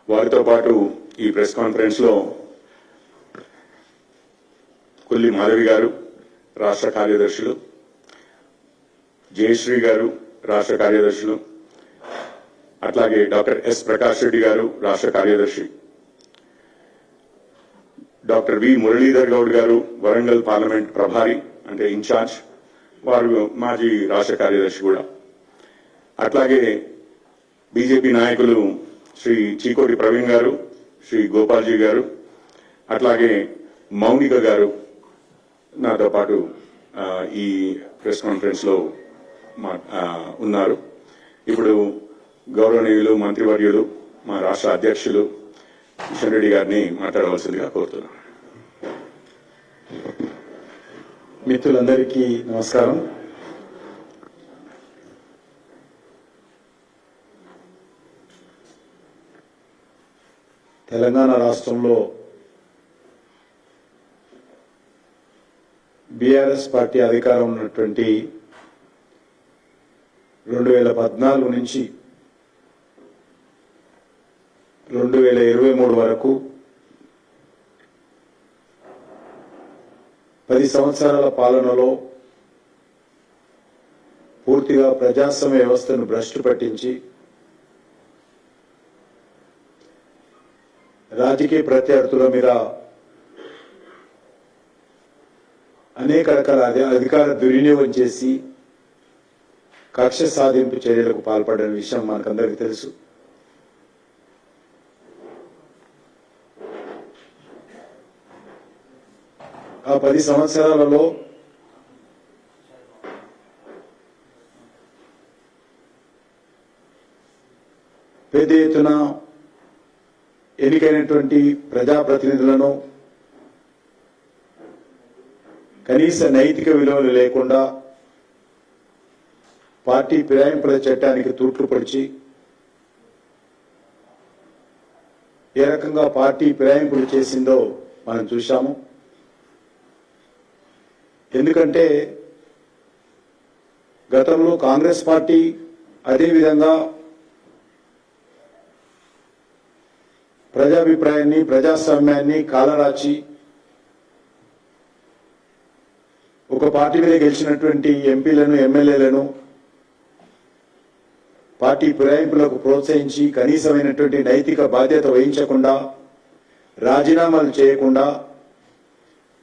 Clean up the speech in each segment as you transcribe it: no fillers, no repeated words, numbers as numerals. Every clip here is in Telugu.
వారితో పాటు ఈ ప్రెస్ కాన్ఫరెన్స్ లో కొల్లి మాధవి గారు రాష్ట్ర కార్యదర్శులు, జయశ్రీ గారు రాష్ట్ర కార్యదర్శులు, అట్లాగే డాక్టర్ ఎస్ ప్రకాష్ రెడ్డి గారు రాష్ట్ర కార్యదర్శి, డాక్టర్ వి మురళీధర్ గౌడ్ గారు వరంగల్ పార్లమెంట్ ప్రభారి అంటే ఇన్ఛార్జ్, వారు మాజీ రాష్ట్ర కార్యదర్శి కూడా, అట్లాగే బీజేపీ నాయకులు శ్రీ చీకోటి ప్రవీణ్ గారు, శ్రీ గోపాల్జీ గారు, అట్లాగే మౌనిక గారు నాతో పాటు ఈ ప్రెస్ కాన్ఫరెన్స్ లో ఉన్నారు. ఇప్పుడు గౌరవనీయులు మంత్రివర్యులు మా రాష్ట్ర అధ్యక్షులు కిషన్ రెడ్డి గారిని మాట్లాడవలసిందిగా కోరుతున్నాను. మిత్రులందరికీ నమస్కారం. తెలంగాణ రాష్ట్రంలో బీఆర్ఎస్ పార్టీ అధికారం ఉన్నటువంటి 2014 నుంచి 2023 వరకు 10 సంవత్సరాల పాలనలో పూర్తిగా ప్రజాస్వామ్య వ్యవస్థను భ్రష్టు పట్టించి రాజకీయ ప్రత్యర్థుల మీద అనేక రకాల అధికార దుర్వినియోగం చేసి కక్ష సాధింపు చర్యలకు పాల్పడిన విషయం మనకందరికీ తెలుసు. ఆ 10 సంవత్సరాలలో పెద్ద ఎత్తున ఎన్నికైనటువంటి ప్రజాప్రతినిధులను కనీస నైతిక విలువలు లేకుండా పార్టీ ఫిరాయింపుల చట్టానికి తూట్లు పొడిచి ఏ రకంగా పార్టీ ఫిరాయింపులు చేసిందో మనం చూశాము. ఎందుకంటే గతంలో కాంగ్రెస్ పార్టీ అదేవిధంగా ప్రజాభిప్రాయాన్ని ప్రజాస్వామ్యాన్ని కాలరాచి ఒక పార్టీ మీద గెలిచినటువంటి ఎంపీలను ఎమ్మెల్యేలను పార్టీ ఫిరాయింపులకు ప్రోత్సహించి కనీసమైనటువంటి నైతిక బాధ్యత వహించకుండా రాజీనామాలు చేయకుండా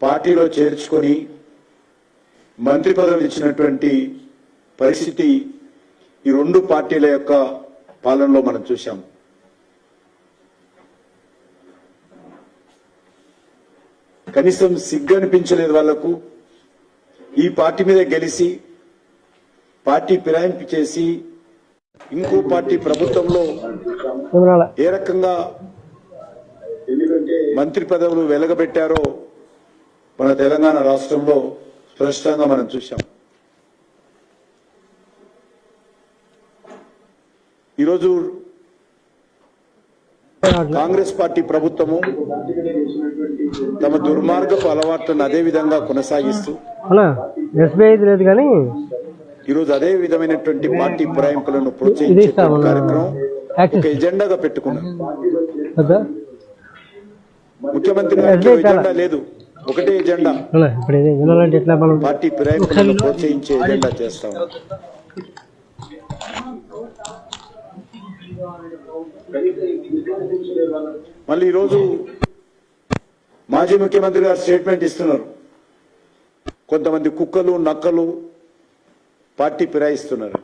పార్టీలో చేర్చుకొని మంత్రి పదవులు ఇచ్చినటువంటి పరిస్థితి ఈ రెండు పార్టీల యొక్క పాలనలో మనం చూశాం. కనీసం సిగ్గు అనిపించలేదు వాళ్లకు. ఈ పార్టీ మీద గెలిచి పార్టీ ఫిరాయింపు చేసి ఇంకో పార్టీ ప్రభుత్వంలో ఏ రకంగా మంత్రి పదవులు వెలగబెట్టారో మన తెలంగాణ రాష్ట్రంలో స్పష్టంగా మనం చూశాం. ఈరోజు కాంగ్రెస్ పార్టీ ప్రభుత్వము తమ దుర్మార్గపు అలవాట్లను అదే విధంగా కొనసాగిస్తూ ఈరోజు అదే విధమైనటువంటి పార్టీ ఫిరాయింపులను ప్రోత్సహించే కార్యక్రమం ఒక ఎజెండాగా పెట్టుకున్నారు. ముఖ్యమంత్రి గారికి ఎజెండా లేదు, ఒకటే ఎజెండా పార్టీ ఫిరాయింపులను ప్రోత్సహించే ఎజెండా చేస్తాం. మళ్ళీ ఈరోజు మాజీ ముఖ్యమంత్రి గారు స్టేట్మెంట్ ఇస్తున్నారు. కొంతమంది కుక్కలు నక్కలు పార్టీ ఫిరాయిస్తున్నారు.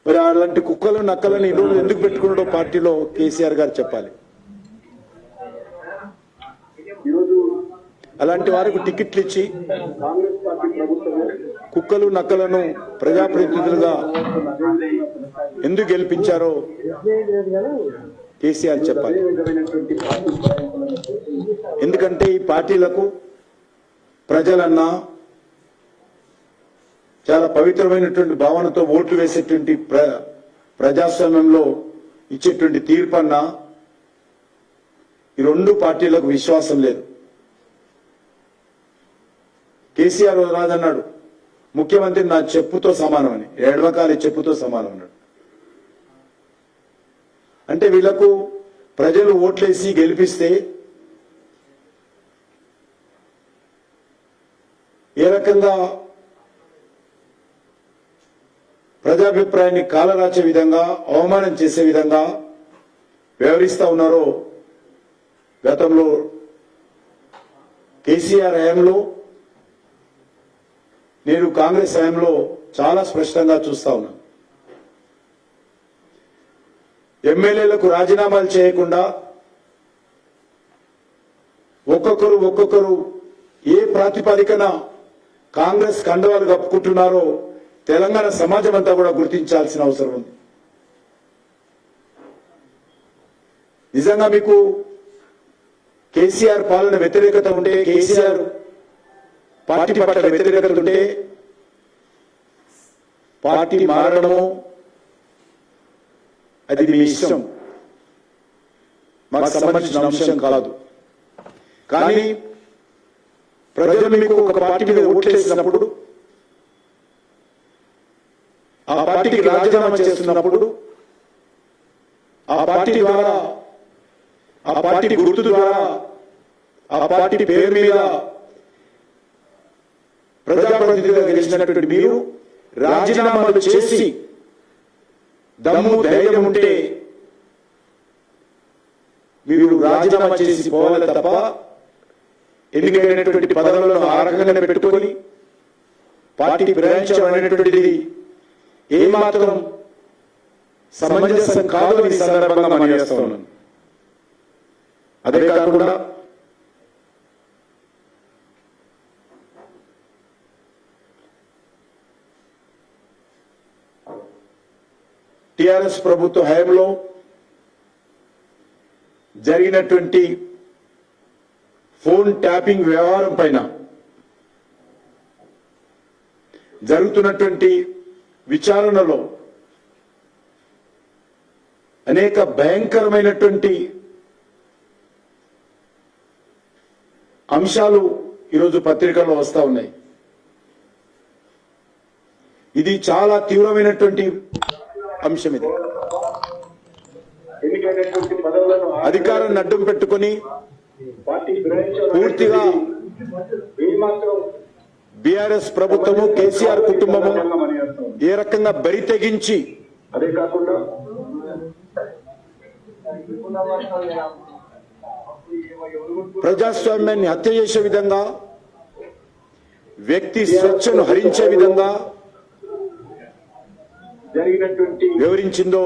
మరి అలాంటి కుక్కలు నక్కలను ఈరోజు ఎందుకు పెట్టుకున్నాడో పార్టీలో కేసీఆర్ గారు చెప్పాలి. అలాంటి వారికి టికెట్లు ఇచ్చి కుక్కలు నక్కలను ప్రజాప్రతినిధులుగా ఎందుకు గెలిపించారో కేసీఆర్ చెప్పాలి. ఎందుకంటే ఈ పార్టీలకు ప్రజలన్నా చాలా పవిత్రమైనటువంటి భావనతో ఓట్లు వేసేటువంటి ప్రజాస్వామ్యంలో ఇచ్చేటువంటి తీర్పన్నా ఈ రెండు పార్టీలకు విశ్వాసం లేదు. కేసీఆర్ రాదన్నాడు, ముఖ్యమంత్రి నా చెప్పుతో సమానం అని, ఎడమకాలి చెప్పుతో సమానం అన్నాడు. అంటే వీళ్లకు ప్రజలు ఓట్లేసి గెలిపిస్తే ఏ రకంగా ప్రజాభిప్రాయాన్ని కాలరాచే విధంగా, అవమానం చేసే విధంగా వ్యవహరిస్తా ఉన్నారో గతంలో కేసీఆర్ హయాంలో, నేను కాంగ్రెస్ హయాంలో చాలా స్పష్టంగా చూస్తా ఉన్నాను. ఎమ్మెల్యేలకు రాజీనామాలు చేయకుండా ఒక్కొక్కరు ఏ ప్రాతిపదికన కాంగ్రెస్ కండవాలు కప్పుకుంటున్నారో తెలంగాణ సమాజం అంతా కూడా గుర్తించాల్సిన అవసరం ఉంది. నిజంగా మీకు కేసీఆర్ పాలన వ్యతిరేకత ఉంటే, కేసీఆర్ పార్టీ పట్ల వ్యతిరేకత ఉంటే పార్టీ మారడము అది మీ ఇష్టం, మాకు సంబంధించిన అంశం కాదు. కానీ ప్రజలు మీకు ఒక పార్టీ మీద ఓట్లేసినప్పుడు, ఆ పార్టీకి రాజీనామా చేస్తున్నప్పుడు, ఆ పార్టీ ద్వారా, ఆ పార్టీ గుర్తు ద్వారా, ఆ పార్టీ పేరు మీద ప్రజాప్రతినిధిగా గెలిచినటువంటి మీరు రాజీనామాలు చేసి దమ్ము ధైర్యం ఉంటే మీరు రాజీనామా చేసి పోవాలి తప్ప ఎన్నికైనటువంటి పదవులను ఆ రకంగానే పెట్టుకొని పార్టీ ప్రయాణించడం అనేటువంటిది ఏమాత్రం సమంజసం కాదు అని సందర్భంగా మనం చేస్తా ఉన్నాను. అదే కాకుండా టిఆర్ఎస్ ప్రభుత్వ హయాంలో జరిగినటువంటి ఫోన్ ట్యాపింగ్ వ్యవహారం పైన జరుగుతున్నటువంటి విచారణలో అనేక భయంకరమైనటువంటి అంశాలు ఈరోజు పత్రికల్లో వస్తా ఉన్నాయి. ఇది చాలా తీవ్రమైనటువంటి అంశం. ఇది అధికారాన్ని అడ్డం పెట్టుకుని పూర్తిగా బీఆర్ఎస్ ప్రభుత్వము, కేసీఆర్ కుటుంబము ఏ రకంగా బరి తెగించి ప్రజాస్వామ్యాన్ని హత్య చేసే విధంగా, వ్యక్తి స్వేచ్ఛను హరించే విధంగా వివరించిందో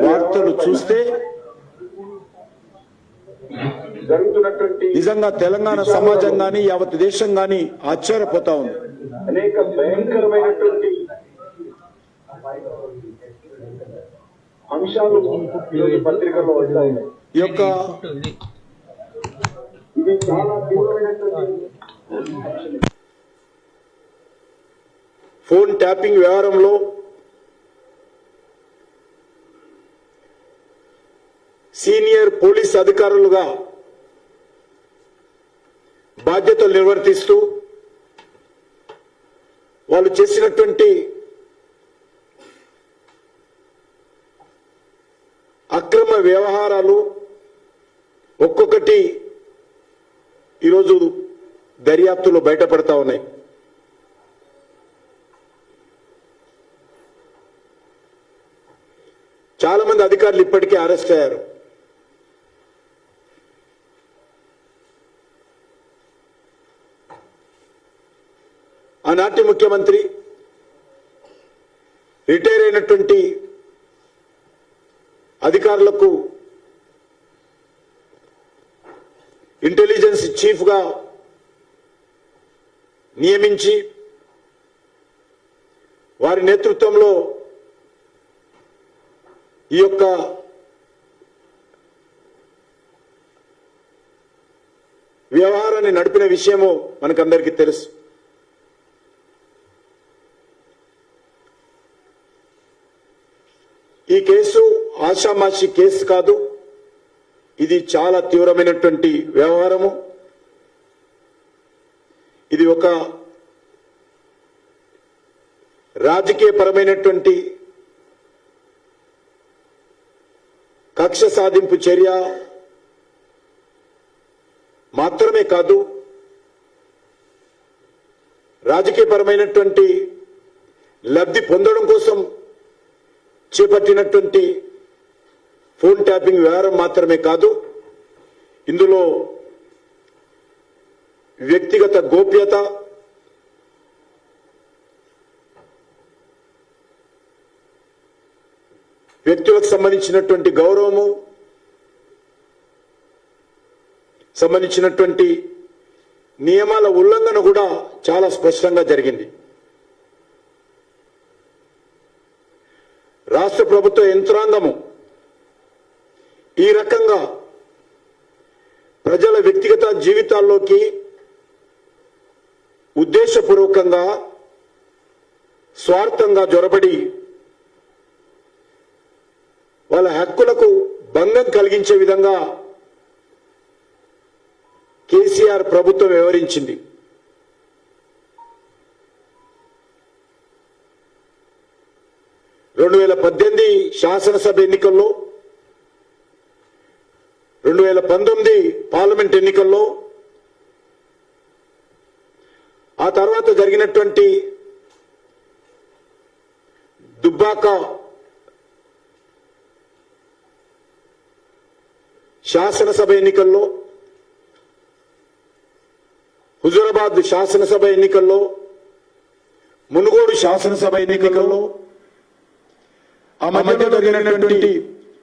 వార్తలు చూస్తే నిజంగా తెలంగాణ సమాజం గాని, యావత్ దేశం గాని ఆశ్చర్యపోతా ఉంది. అనేక భయంకరమైనటువంటి అంశాలు పత్రికల్లో వచ్చాయి. ఈ యొక్క ఇది చాలా తీవ్రమైనటువంటి ఫోన్ ట్యాపింగ్ వ్యవహారంలో సీనియర్ పోలీస్ అధికారులుగా బాధ్యతలు నిర్వర్తిస్తూ వాళ్ళు చేసినటువంటి అక్రమ వ్యవహారాలు ఒక్కొక్కటి ఈరోజు దర్యాప్తులో బయటపడతా ఉన్నాయి. చాలా మంది అధికారులు ఇప్పటికే అరెస్ట్ అయ్యారు. ఆనాటి ముఖ్యమంత్రి, రిటైర్ అయినటువంటి అధికారులకు ఇంటెలిజెన్స్ చీఫ్ గా నియమించి వారి నేతృత్వంలో ఈ యొక్క వ్యవహారాన్ని నడిపిన విషయము మనకందరికీ తెలుసు. ఈ కేసు ఆషామాషి కేసు కాదు, ఇది చాలా తీవ్రమైనటువంటి వ్యవహారము. ఇది ఒక రాజకీయపరమైనటువంటి కక్ష సాధింపు చర్య మాత్రమే కాదు, రాజకీయపరమైనటువంటి లబ్ధి పొందడం కోసం చేపట్టినటువంటి ఫోన్ ట్యాపింగ్ వ్యవహారం మాత్రమే కాదు, ఇందులో వ్యక్తిగత గోప్యత, వ్యక్తులకు సంబంధించినటువంటి గౌరవము, సంబంధించినటువంటి నియమాల ఉల్లంఘన కూడా చాలా స్పష్టంగా జరిగింది. రాష్ట్ర ప్రభుత్వ యంత్రాంగము ఈ రకంగా ప్రజల వ్యక్తిగత జీవితాల్లోకి ఉద్దేశపూర్వకంగా స్వార్థంగా జొరబడి వాళ్ళ హక్కులకు భంగం కలిగించే విధంగా కేసీఆర్ ప్రభుత్వం వ్యవహరించింది. రెండు 2018 శాసనసభ ఎన్నికల్లో, 2019 పార్లమెంట్ ఎన్నికల్లో, ఆ తర్వాత జరిగినటువంటి దుబ్బాక శాసనసభ ఎన్నికల్లో, హుజూరాబాద్ శాసనసభ ఎన్నికల్లో, మునుగోడు శాసనసభ ఎన్నికల్లో, ఆ మధ్యలో జరిగినటువంటి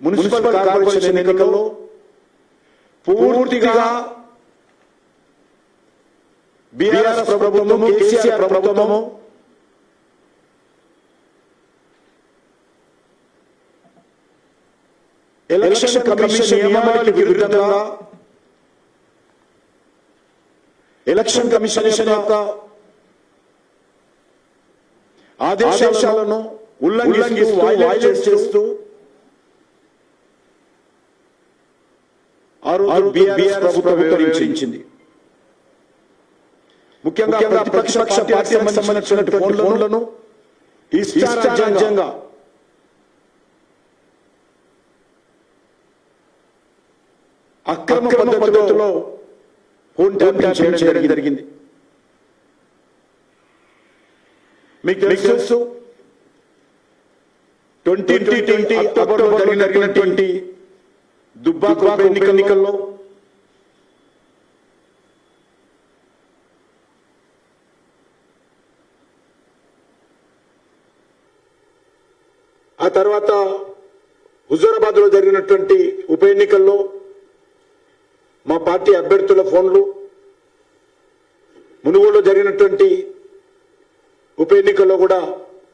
మున్సిపల్ కార్పొరేషన్ ఎన్నికల్లో పూర్తిగా బీఆర్ఎస్ ప్రభుత్వము, కేసీఆర్ ప్రభుత్వము ఎలక్షన్ కమిషన్ నియమావళికి విరుద్ధంగా, ఎలక్షన్ కమిషన్ యొక్క ఆదేశాలను ఉల్లంఘిస్తూ వైలేట్ చేస్తూ ఆ రోజు బీఆర్ఎస్ ప్రభుత్వం వివరించింది. ముఖ్యంగా ప్రతిపక్ష పార్టీలకు సంబంధించినటువంటి ఫోన్లను ఇష్టారాజ్యంగా అక్రమ పద్ధతిలో ఫోన్ ట్యాపింగ్ చేయడం జరిగింది. మీకు తెలుసు 2020 అక్టోబర్లో జరిగినటువంటి దుబ్బాక ఎన్నికల్లో ఆ తర్వాత హుజూరాబాద్ లో జరిగినటువంటి ఉప ఎన్నికల్లో మా పార్టీ అభ్యర్థుల ఫోన్లు, మునుగోడులో జరిగినటువంటి ఉప ఎన్నికల్లో కూడా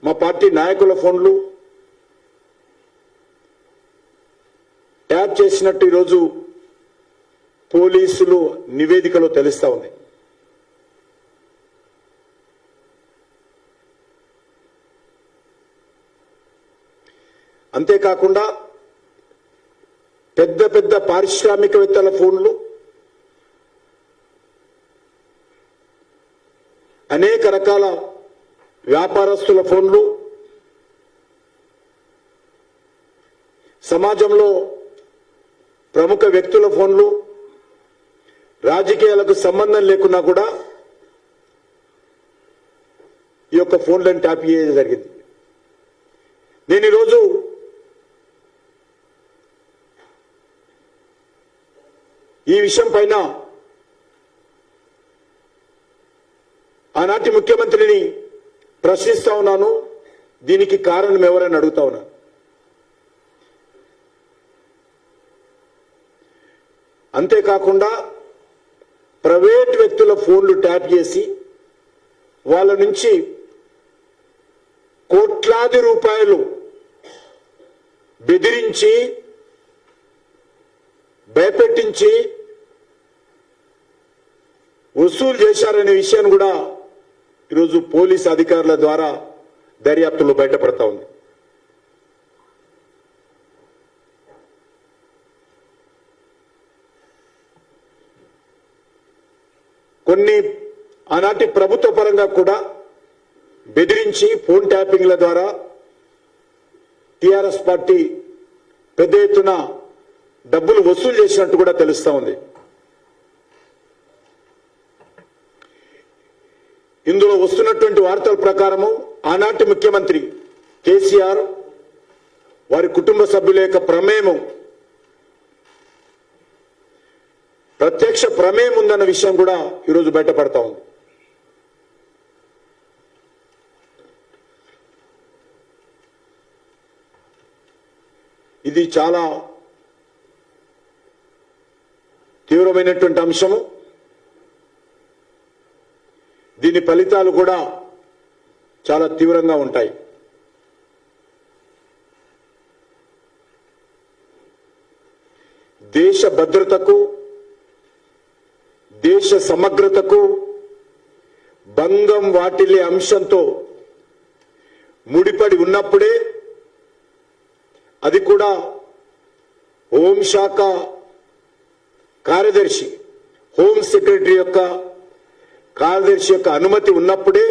మా పార్టీ నాయకుల ఫోన్లు ట్యాప్ చేసినట్టు ఈరోజు పోలీసులు నివేదికలో తెలుస్తా ఉంది. అంతేకాకుండా పెద్ద పెద్ద పారిశ్రామికవేత్తల ఫోన్లు, అనేక రకాల వ్యాపారస్తుల ఫోన్లు, సమాజంలో ప్రముఖ వ్యక్తుల ఫోన్లు, రాజకీయాలకు సంబంధం లేకున్నా కూడా ఈ యొక్క ఫోన్లను ట్యాప్ చేయడం జరిగింది. నేను ఈరోజు ఈ విషయం పైన ఆనాటి ముఖ్యమంత్రిని ప్రశ్నిస్తా ఉన్నాను. దీనికి కారణం ఎవరని అడుగుతా ఉన్నాను. అంతేకాకుండా ప్రైవేట్ వ్యక్తుల ఫోన్లు ట్యాప్ చేసి వాళ్ళ నుంచి కోట్లాది రూపాయలు బెదిరించి, భయపెట్టించి వసూలు చేశారనే విషయాన్ని కూడా ఈరోజు పోలీసు అధికారుల ద్వారా దర్యాప్తులో బయటపడతా ఉంది. కొన్ని ఆనాటి ప్రభుత్వ పరంగా కూడా బెదిరించి ఫోన్ ట్యాపింగ్ల ద్వారా టీఆర్ఎస్ పార్టీ పెద్ద ఎత్తున డబ్బులు వసూలు చేసినట్టు కూడా తెలుస్తా ఉంది. ఇందులో వస్తున్నటువంటి వార్తల ప్రకారము ఆనాటి ముఖ్యమంత్రి కేసీఆర్ వారి కుటుంబ సభ్యుల యొక్క ప్రమేయం, ప్రత్యక్ష ప్రమేయం ఉందన్న విషయం కూడా ఈరోజు బయటపడతా ఉంది. ఇది చాలా తీవ్రమైనటువంటి అంశము. దీని ఫలితాలు కూడా చాలా తీవ్రంగా ఉంటాయి. దేశ భద్రతకు, దేశ సమగ్రతకు భంగం వాటిల్లే అంశంతో ముడిపడి ఉన్నప్పుడే, అది కూడా హోంశాఖ కార్యదర్శి, హోం సెక్రటరీ యొక్క కార్యదర్శి యొక్క అనుమతి ఉన్నప్పుడే,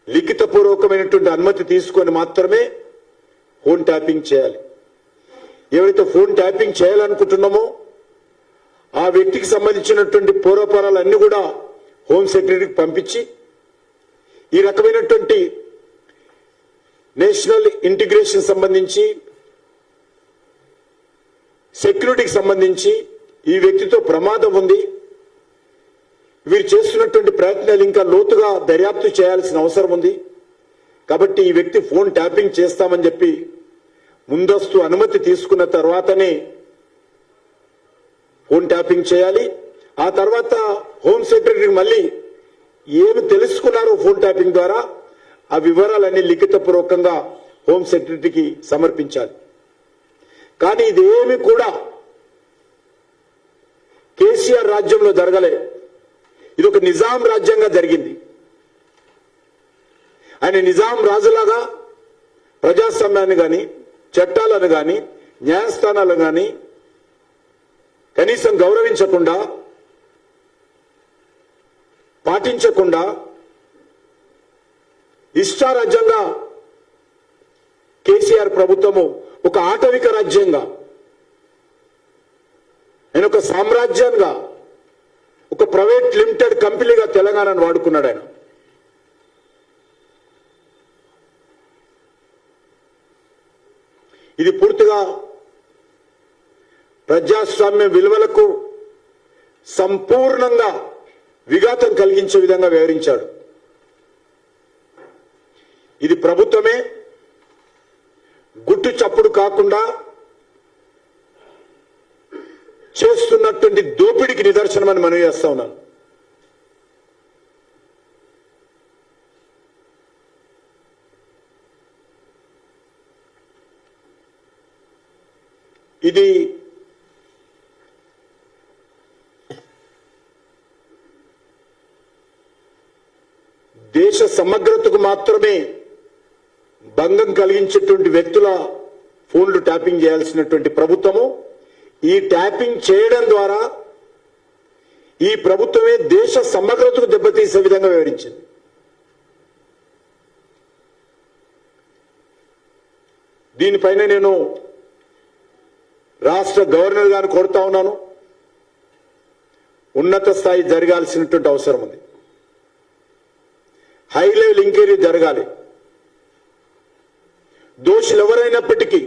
లిఖితపూర్వకమైనటువంటి అనుమతి తీసుకొని మాత్రమే ఫోన్ ట్యాపింగ్ చేయాలి. ఎవరైతే ఫోన్ ట్యాపింగ్ చేయాలనుకుంటున్నామో ఆ వ్యక్తికి సంబంధించినటువంటి పూర్వపరాలన్నీ కూడా హోం సెక్రటరీకి పంపించి, ఈ రకమైనటువంటి నేషనల్ ఇంటిగ్రేషన్ సంబంధించి, సెక్యూరిటీకి సంబంధించి ఈ వ్యక్తితో ప్రమాదం ఉంది, వీరు చేస్తున్నటువంటి ప్రయత్నాలు ఇంకా లోతుగా దర్యాప్తు చేయాల్సిన అవసరం ఉంది, కాబట్టి ఈ వ్యక్తి ఫోన్ ట్యాపింగ్ చేస్తామని చెప్పి ముందస్తు అనుమతి తీసుకున్న తర్వాతనే ఫోన్ ట్యాపింగ్ చేయాలి. ఆ తర్వాత హోం సెక్రటరీకి మళ్ళీ ఏమి తెలుసుకున్నారో ఫోన్ ట్యాపింగ్ ద్వారా ఆ వివరాలన్నీ లిఖితపూర్వకంగా హోం సెక్రటరీకి సమర్పించాలి. కానీ ఇదేమి కూడా కేసీఆర్ రాజ్యంలో జరగలే. ఇది ఒక నిజాం రాజ్యంగా జరిగింది. ఆయన నిజాం రాజులాగా ప్రజాస్వామ్యాన్ని కానీ, చట్టాలను కానీ, న్యాయస్థానాలను కానీ కనీసం గౌరవించకుండా, పాటించకుండా ఇష్టారాజ్యంగా కేసీఆర్ ప్రభుత్వము ఒక ఆటవిక రాజ్యంగా, ఆయన ఒక సామ్రాజ్యంగా, ఒక ప్రైవేట్ లిమిటెడ్ కంపెనీగా తెలంగాణను వాడుకున్నాడు ఆయన. ఇది పూర్తిగా ప్రజాస్వామ్య విలువలకు సంపూర్ణంగా విఘాతం కలిగించే విధంగా వ్యవహరించాడు. ఇది ప్రభుత్వమే గుట్టు చప్పుడు కాకుండా చేస్తున్నటువంటి దోపిడీకి నిదర్శనమని మనం చేస్తా ఉన్నాను. ఇది దేశ సమగ్రతకు మాత్రమే భంగం కలిగించేటువంటి వ్యక్తుల ఫోన్లు ట్యాపింగ్ చేయాల్సినటువంటి ప్రభుత్వము ఈ ట్యాపింగ్ చేయడం ద్వారా ఈ ప్రభుత్వమే దేశ సమగ్రతకు దెబ్బతీసే విధంగా వివరించింది. దీనిపైన నేను రాష్ట్ర గవర్నర్ గారిని కోరుతా ఉన్నాను. ఉన్నత స్థాయి జరగాల్సినటువంటి అవసరం ఉంది. హై లెవెల్ ఎంక్వైరీ జరగాలి. దోషులు ఎవరైనప్పటికీ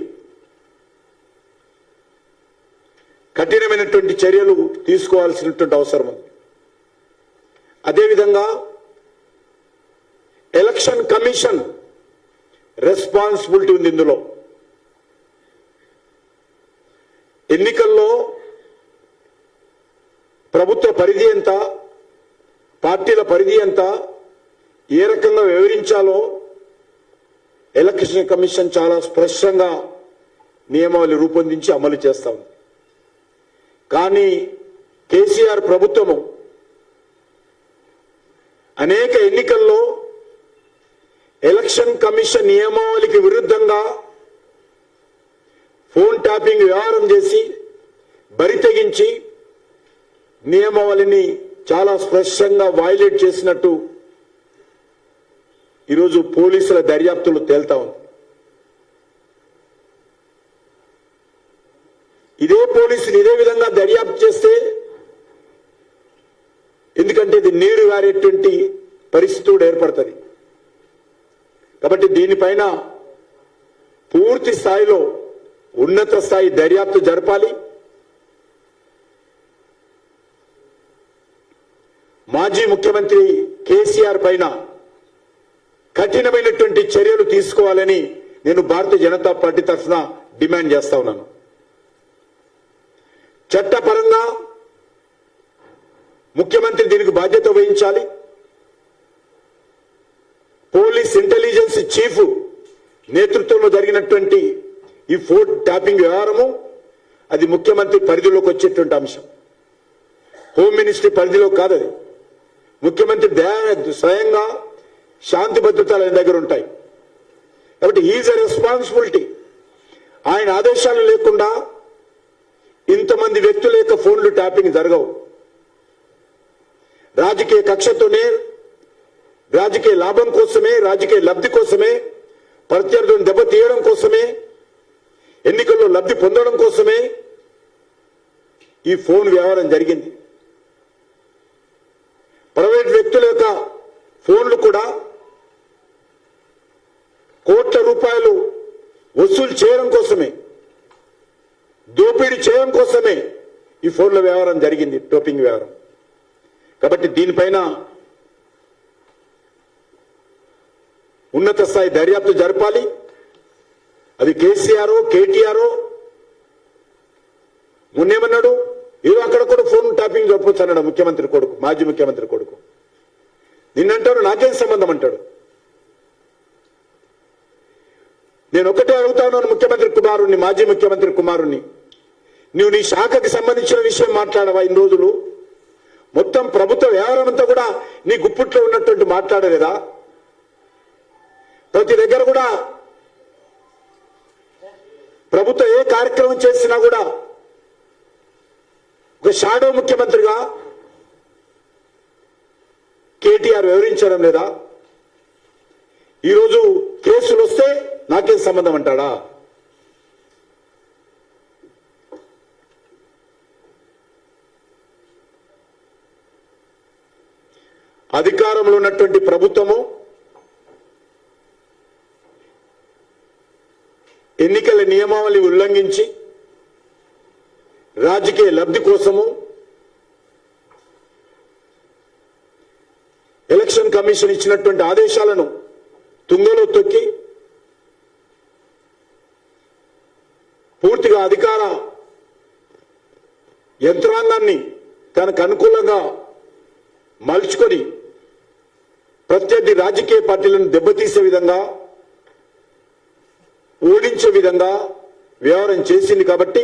కఠినమైనటువంటి చర్యలు తీసుకోవాల్సినటువంటి అవసరం ఉంది. అదేవిధంగా ఎలక్షన్ కమిషన్ రెస్పాన్సిబిలిటీ ఉంది. ఇందులో ఎన్నికల్లో ప్రభుత్వ పరిధి ఎంత, పార్టీల పరిధి ఎంత, ఏ రకంగా వివరించాలో ఎలక్షన్ కమిషన్ చాలా స్పష్టంగా నియమావళి రూపొందించి అమలు చేస్తా ఉంది. కానీ కేసీఆర్ ప్రభుత్వము అనేక ఎన్నికల్లో ఎలక్షన్ కమిషన్ నియమావళికి విరుద్ధంగా ఫోన్ ట్యాపింగ్ వ్యవహారం చేసి బరి తెగించి నియమావళిని చాలా స్పష్టంగా వైలేట్ చేసినట్టు ఈరోజు పోలీసుల దర్యాప్తులు తేల్తా ఉంది. ఇదే పోలీసులు ఇదే విధంగా దర్యాప్తు చేస్తే, ఎందుకంటే ఇది నీరు గారేటువంటి పరిస్థితి కూడా ఏర్పడుతుంది. కాబట్టి దీనిపైన పూర్తి స్థాయిలో ఉన్నత స్థాయి దర్యాప్తు జరపాలి. మాజీ ముఖ్యమంత్రి కేసీఆర్ పైన కఠినమైనటువంటి చర్యలు తీసుకోవాలని నేను భారతీయ జనతా పార్టీ తరఫున డిమాండ్ చేస్తా ఉన్నాను. చట్టపరంగా ముఖ్యమంత్రి దీనికి బాధ్యత వహించాలి. పోలీస్ ఇంటెలిజెన్స్ చీఫ్ నేతృత్వంలో జరిగినటువంటి ఈ ఫోన్ ట్యాపింగ్ వ్యవహారము అది ముఖ్యమంత్రి పరిధిలోకి వచ్చేటువంటి అంశం. హోమ్ మినిస్ట్రీ పరిధిలో కాదు. అది ముఖ్యమంత్రి స్వయంగా శాంతి భద్రతలు ఆయన దగ్గర ఉంటాయి. కాబట్టి ఈజ్ ఎ రెస్పాన్సిబిలిటీ. ఆయన ఆదేశాలు లేకుండా ఇంతమంది వ్యక్తుల యొక్క ఫోన్లు ట్యాపింగ్ జరగవు. రాజకీయ కక్షతోనే, రాజకీయ లాభం కోసమే, రాజకీయ లబ్ధి కోసమే, ప్రత్యర్థులను దెబ్బతీయడం కోసమే, ఎన్నికల్లో లబ్ధి పొందడం కోసమే ఈ ఫోన్ వ్యవహారం జరిగింది. ప్రైవేట్ వ్యక్తుల యొక్క ఫోన్లు కూడా కోట్ల రూపాయలు వసూలు చేయడం కోసమే, దోపిడీ చేయడం కోసమే ఈ ఫోన్ల వ్యవహారం జరిగింది, టోపింగ్ వ్యవహారం. కాబట్టి దీనిపైన ఉన్నత స్థాయి దర్యాప్తు జరపాలి. అది కేసీఆర్ కేటీఆర్ మొన్నేమన్నాడు, ఏదో అక్కడ కూడా ఫోన్ ట్యాపింగ్ జరపొచ్చు అన్నాడు ముఖ్యమంత్రి కొడుకు, మాజీ ముఖ్యమంత్రి కొడుకు. నిన్నంటాడు నాకేం సంబంధం అంటాడు. నేను ఒకటే అడుగుతాను ముఖ్యమంత్రి కుమారుణ్ణి, మాజీ ముఖ్యమంత్రి కుమారుణ్ణి, నువ్వు నీ శాఖకి సంబంధించిన విషయం మాట్లాడవా? ఇన్ని రోజులు మొత్తం ప్రభుత్వ వ్యవహారం అంతా కూడా నీ గుప్పిట్లో ఉన్నటువంటి మాట్లాడలేదా? ప్రతి దగ్గర కూడా ప్రభుత్వం ఏ కార్యక్రమం చేసినా కూడా ఒక షాడో ముఖ్యమంత్రిగా కేటీఆర్ వివరించడం లేదా? ఈరోజు కేసులు వస్తే నాకేం సంబంధం అంటాడా? అధికారంలో ఉన్నటువంటి ప్రభుత్వము ఎన్నికల నియమావళి ఉల్లంఘించి రాజకీయ లబ్ధి కోసము ఎలక్షన్ కమిషన్ ఇచ్చినటువంటి ఆదేశాలను తుంగలో తొక్కి పూర్తిగా అధికార యంత్రాంగాన్ని తనకు అనుకూలంగా మలుచుకొని ప్రత్యర్థి రాజకీయ పార్టీలను దెబ్బతీసే విధంగా, ఓడించే విధంగా వ్యవహారం చేసింది. కాబట్టి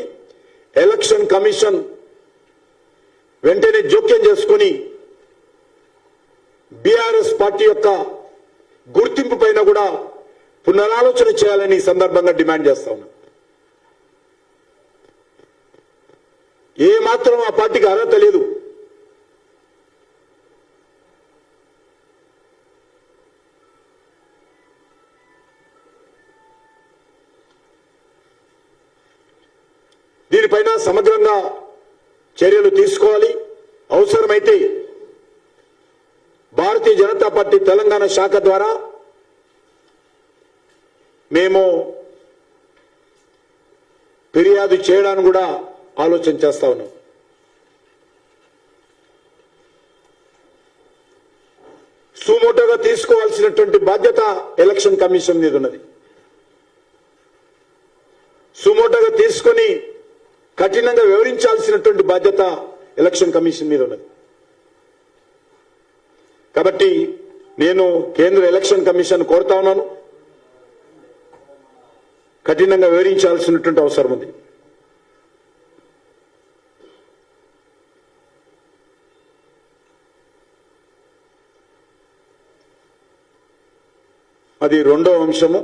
ఎలక్షన్ కమిషన్ వెంటనే జోక్యం చేసుకుని బీఆర్ఎస్ పార్టీ యొక్క గుర్తింపు పైన కూడా పునరాలోచన చేయాలని ఈ సందర్భంగా డిమాండ్ చేస్తా ఉన్నాం. ఏ మాత్రం ఆ పార్టీకి అర్హత లేదు. దీనిపైన సమగ్రంగా చర్యలు తీసుకోవాలి. అవసరమైతే భారతీయ జనతా పార్టీ తెలంగాణ శాఖ ద్వారా మేము ఫిర్యాదు చేయడానికి కూడా ఆలోచన చేస్తా ఉన్నాం. సుమోటోగా తీసుకోవాల్సినటువంటి బాధ్యత ఎలక్షన్ కమిషన్ మీద ఉన్నది. సుమోటోగా తీసుకొని కఠినంగా వివరించాల్సినటువంటి బాధ్యత ఎలక్షన్ కమిషన్ మీద ఉన్నది. కాబట్టి నేను కేంద్ర ఎలక్షన్ కమిషన్ కోరుతా ఉన్నాను, కఠినంగా వివరించాల్సినటువంటి అవసరం ఉంది. అది రెండో అంశము.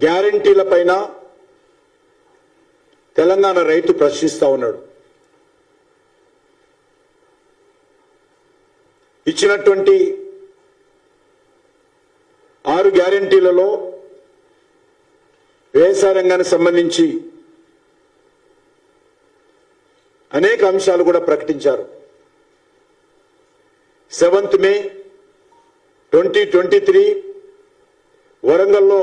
గ్యారంటీల పైన తెలంగాణ రైతు ప్రశ్నిస్తా ఉన్నాడు. ఇచ్చినటువంటి 6 గ్యారంటీలలో వ్యవసాయ రంగానికి సంబంధించి అనేక అంశాలు కూడా ప్రకటించారు. 7th May 2023 వరంగల్లో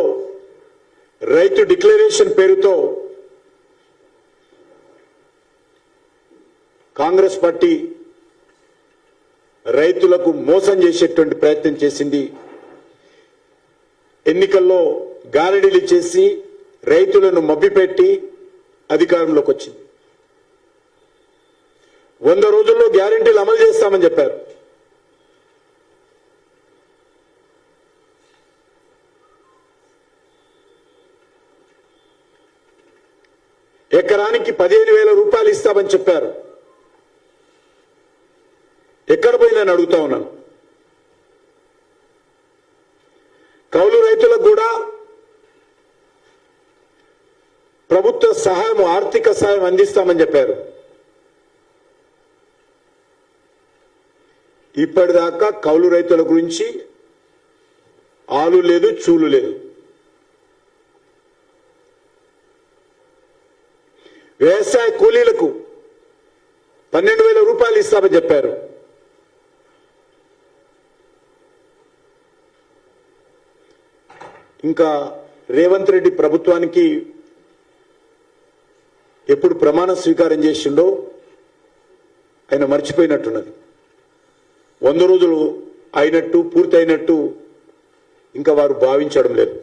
రైతు డిక్లరేషన్ పేరుతో కాంగ్రెస్ పార్టీ రైతులకు మోసం చేసేటువంటి ప్రయత్నం చేసింది. ఎన్నికల్లో గారడీలు చేసి రైతులను మభ్యపెట్టి అధికారంలోకి వచ్చింది. 100 రోజుల్లో గ్యారెంటీలు అమలు చేస్తామని చెప్పారు. ఎకరానికి 15,000 రూపాయలు ఇస్తామని చెప్పారు. ఎక్కడ పోయిందని అడుగుతా ఉన్నాను. కౌలు రైతులకు కూడా ప్రభుత్వ సహాయం, ఆర్థిక సహాయం అందిస్తామని చెప్పారు. ఇప్పటిదాకా కౌలు రైతుల గురించి ఆలు లేదు, చూలు లేదు. వ్యవసాయ కూలీలకు 12,000 రూపాయలు ఇస్తామని చెప్పారు. ఇంకా రేవంత్ రెడ్డి ప్రభుత్వానికి ఎప్పుడు ప్రమాణ స్వీకారం చేసిండో ఆయన మర్చిపోయినట్టున్నది. 100 రోజులు అయినట్టు, పూర్తయినట్టు ఇంకా వారు భావించడం లేదు.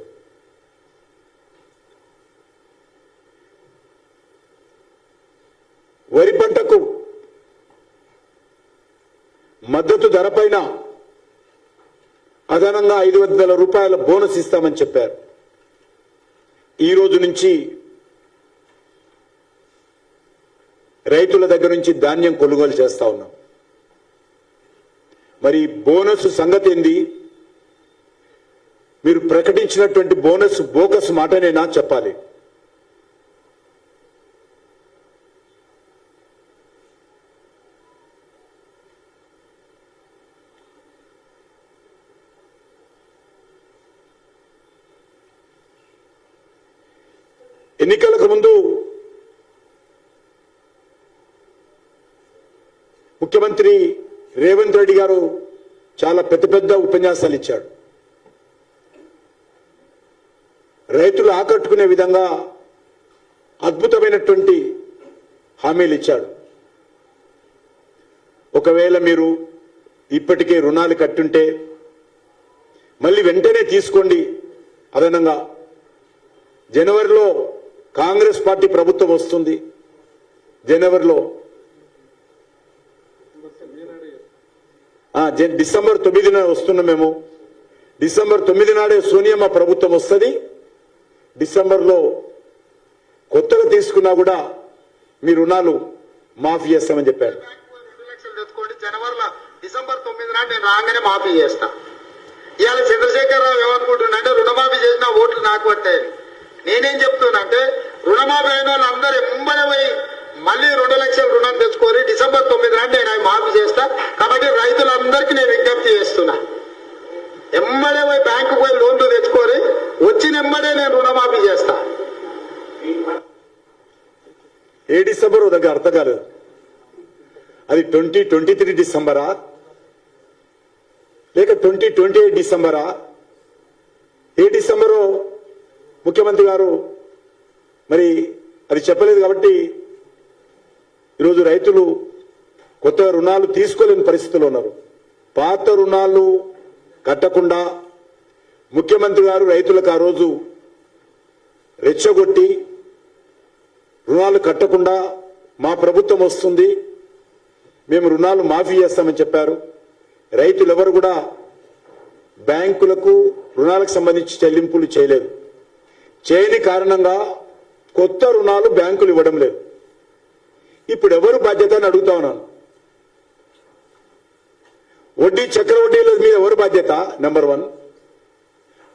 వరి పంటకు మద్దతు ధర పైన అదనంగా 500 రూపాయల బోనస్ ఇస్తామని చెప్పారు. ఈ రోజు నుంచి రైతుల దగ్గర నుంచి ధాన్యం కొనుగోలు చేస్తా ఉన్నాం. మరి బోనస్ సంగతి ఏంది? మీరు ప్రకటించినటువంటి బోనస్ బోకస్ మాటనేనా చెప్పాలి. ఎన్నికలకు ముందు ముఖ్యమంత్రి రేవంత్ రెడ్డి గారు చాలా పెద్ద పెద్ద ఉపన్యాసాలు ఇచ్చాడు. రైతులు ఆకట్టుకునే విధంగా అద్భుతమైనటువంటి హామీలు ఇచ్చాడు. ఒకవేళ మీరు ఇప్పటికే రుణాలు కట్టుంటే మళ్ళీ వెంటనే తీసుకోండి. అదనంగా జనవరిలో కాంగ్రెస్ పార్టీ ప్రభుత్వం వస్తుంది. జనవరిలో డిసెంబర్ 9న వస్తున్నాం మేము. డిసెంబర్ 9 నాడే సోనియమ్మ ప్రభుత్వం వస్తుంది. డిసెంబర్లో కొత్తగా తీసుకున్నా కూడా మీ రుణాలు మాఫీ చేస్తామని చెప్పాడు. 2 లక్షలు తెచ్చుకోండి, జనవరిలో డిసెంబర్ 9 నాడు నేను రాగానే మాఫీ చేస్తా. ఇవాళ చంద్రశేఖరరావు ఏమనుకుంటున్నాంటే రుణమాఫీ చేసిన ఓట్లు నాకు పట్టాయని. నేనేం చెప్తున్నా రుణమాఫీ అయిన వాళ్ళందరూ ఎంబడే పోయి మళ్ళీ 2 లక్షల రుణం తెచ్చుకొని డిసెంబర్ 9 నాడు నేను అవి మాఫీ చేస్తా. కాబట్టి రైతులందరికీ నేను విజ్ఞప్తి చేస్తున్నా, ఎంబడే పోయి బ్యాంకు పోయి లోన్లు తెచ్చుకొని వచ్చిన ఎంబడే నేను రుణమాఫీ చేస్తా. ఏ డిసెంబర్ దగ్గర అర్థం కాలేదు. అది 2023 డిసెంబరా లేక 2028 డిసెంబరా? ఏ డిసెంబరు ముఖ్యమంత్రి గారు మరి అది చెప్పలేదు. కాబట్టి ఈరోజు రైతులు కొత్త రుణాలు తీసుకోలేని పరిస్థితుల్లో ఉన్నారు. పాత రుణాలు కట్టకుండా ముఖ్యమంత్రి గారు రైతులకు ఆ రోజు రెచ్చగొట్టి రుణాలు కట్టకుండా మా ప్రభుత్వం వస్తుంది, మేము రుణాలు మాఫీ చేస్తామని చెప్పారు. రైతులు ఎవరు కూడా బ్యాంకులకు రుణాలకు సంబంధించి చెల్లింపులు చేయలేదు. చేయని కారణంగా కొత్త రుణాలు బ్యాంకులు ఇవ్వడం లేదు. ఇప్పుడు ఎవరు బాధ్యత అని అడుగుతా ఉన్నాను. వడ్డీ చక్రవడ్డీల మీద ఎవరు బాధ్యత? నెంబర్ 1.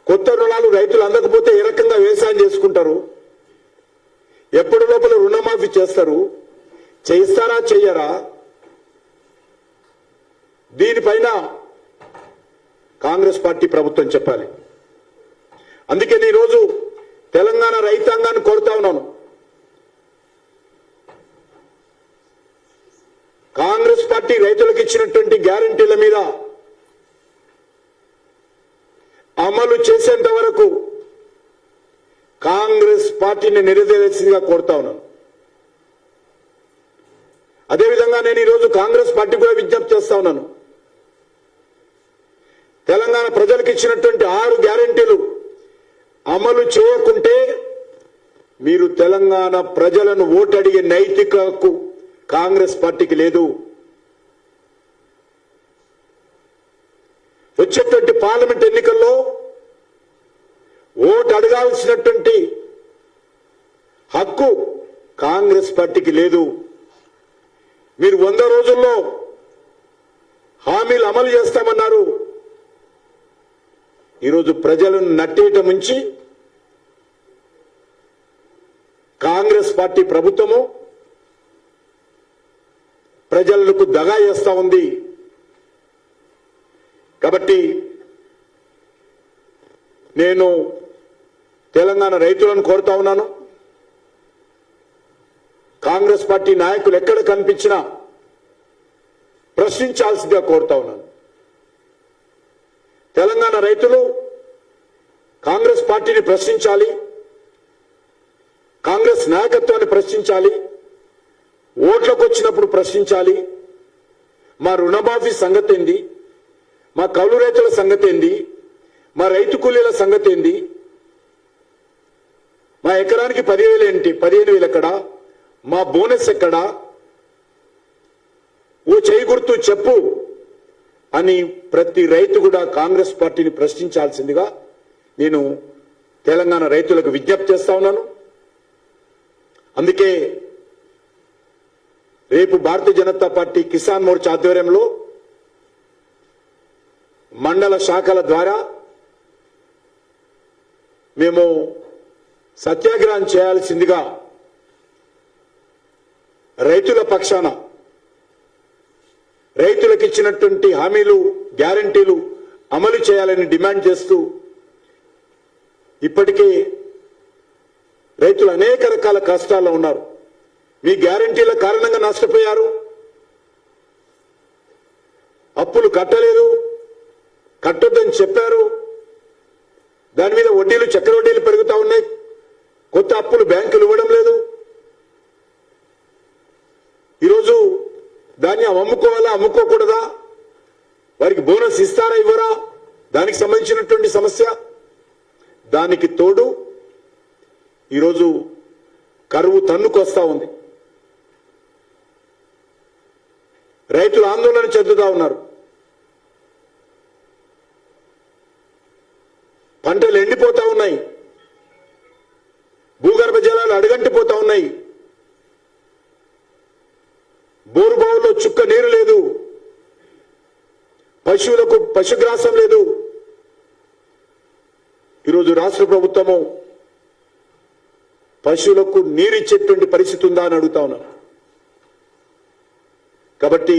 కొత్త రుణాలు రైతులు అందకపోతే ఏ రకంగా వ్యవసాయం చేసుకుంటారు? ఎప్పటి లోపల రుణమాఫీ చేస్తారు? చేయిస్తారా చెయ్యరా? దీనిపైన కాంగ్రెస్ పార్టీ ప్రభుత్వం చెప్పాలి. అందుకే నేను ఈరోజు తెలంగాణ రైతాంగాన్ని కోరుతా ఉన్నాను. కాంగ్రెస్ పార్టీ రైతులకు ఇచ్చినటువంటి గ్యారంటీల మీద అమలు చేసేంత వరకు కాంగ్రెస్ పార్టీని నిలదీయాల్సిందిగా కోరుతా ఉన్నాను. అదేవిధంగా నేను ఈరోజు కాంగ్రెస్ పార్టీ కూడా విజ్ఞప్తి చేస్తా ఉన్నాను. తెలంగాణ ప్రజలకు ఇచ్చినటువంటి 6 గ్యారంటీలు అమలు చేయకుంటే మీరు తెలంగాణ ప్రజలను ఓటు అడిగే నైతిక హక్కు కాంగ్రెస్ పార్టీకి లేదు. వచ్చేటువంటి పార్లమెంట్ ఎన్నికల్లో ఓటు అడగాల్సినటువంటి హక్కు కాంగ్రెస్ పార్టీకి లేదు. మీరు 100 రోజుల్లో హామీలు అమలు చేస్తామన్నారు. ఈరోజు ప్రజలను నట్టేయటం నుంచి కాంగ్రెస్ పార్టీ ప్రభుత్వము ప్రజలకు దగా చేస్తా ఉంది. కాబట్టి నేను తెలంగాణ రైతులను కోరుతా ఉన్నాను. కాంగ్రెస్ పార్టీ నాయకులు ఎక్కడ కనిపించినా ప్రశ్నించాల్సిందిగా కోరుతా ఉన్నాను. తెలంగాణ రైతులు కాంగ్రెస్ పార్టీని ప్రశ్నించాలి, కాంగ్రెస్ నాయకత్వాన్ని ప్రశ్నించాలి, ఓట్లకు వచ్చినప్పుడు ప్రశ్నించాలి. మా రుణమాఫీ సంగతి ఏంది? మా కౌలు రైతుల సంగతి ఏంది? మా రైతు కూలీల సంగతి ఏంది? మా ఎకరానికి 10,000 ఏంటి? 15,000 ఎక్కడా? మా బోనస్ ఎక్కడా? ఓ చేయి గుర్తు చెప్పు అని ప్రతి రైతు కూడా కాంగ్రెస్ పార్టీని ప్రశ్నించాల్సిందిగా నేను తెలంగాణ రైతులకు విజ్ఞప్తి చేస్తా ఉన్నాను. అందుకే రేపు భారతీయ జనతా పార్టీ కిసాన్ మోర్చా ఆధ్వర్యంలో మండల శాఖల ద్వారా మేము సత్యాగ్రహం చేయాల్సిందిగా రైతుల పక్షాన రైతులకు ఇచ్చినటువంటి హామీలు గ్యారంటీలు అమలు చేయాలని డిమాండ్ చేస్తూ ఇప్పటికే రైతులు అనేక రకాల కష్టాల్లో ఉన్నారు. మీ గ్యారంటీల కారణంగా నష్టపోయారు. అప్పులు కట్టలేదు, కట్టొద్దని చెప్పారు. దాని మీద వడ్డీలు చక్రవడ్డీలు పెరుగుతూ ఉన్నాయి. కొత్త అప్పులు బ్యాంకులు ఇవ్వడం లేదు. ఈరోజు ధాన్యం అమ్ముకోవాలా అమ్ముకోకూడదా? వారికి బోనస్ ఇస్తారా ఇవ్వరా? దానికి సంబంధించినటువంటి సమస్య. దానికి తోడు ఈరోజు కరువు తన్నుకొస్తా ఉంది. రైతులు ఆందోళన చెందుతా ఉన్నారు. పంటలు ఎండిపోతా ఉన్నాయి. భూగర్భ జలాలు అడుగంటిపోతా ఉన్నాయి. బోరుబావుల్లో చుక్క నీరు లేదు. పశువులకు పశుగ్రాసం లేదు. ఈరోజు రాష్ట్ర ప్రభుత్వము పశువులకు నీరిచ్చేటువంటి పరిస్థితి ఉందా అని అడుగుతా ఉన్నాను. కాబట్టి